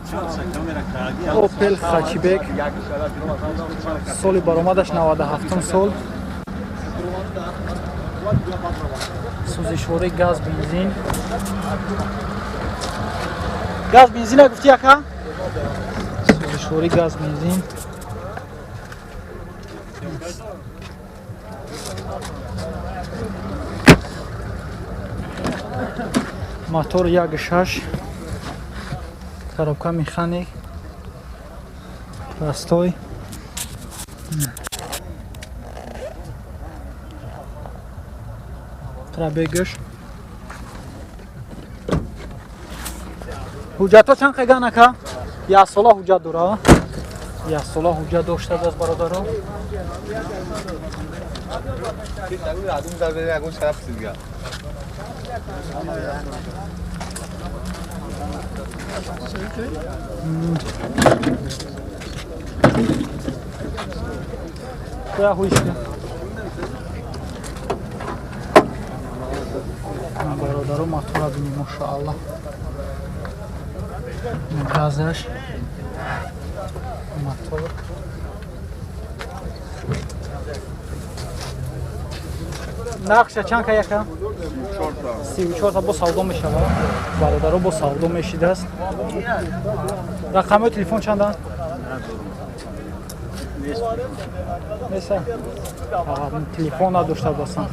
Opel Hatchback. Соли баромадаш 97 сол. Сӯзишворӣ газ бензин. Газ бензина гуфтӣ ака? Сӯзишворӣ газ бензин. Мотор 1.6. Коробка механик. Простой. Пробегаш. ҳуҷҷатҳо чанд қайган ака? 1 сола ҳуҷҷат дора? 1 сола ҳуҷҷат доштааст бародаро. Я хуйшка. Бародаро мотора бинем, машааллах. Газаш. Мотор. Нақша чанд каяка? 34 та бо савдо мешавад. Бародаро бо савдо мешидааст. Рақамҳои телефон чанданд? Неса. Телефон надошта бастанд.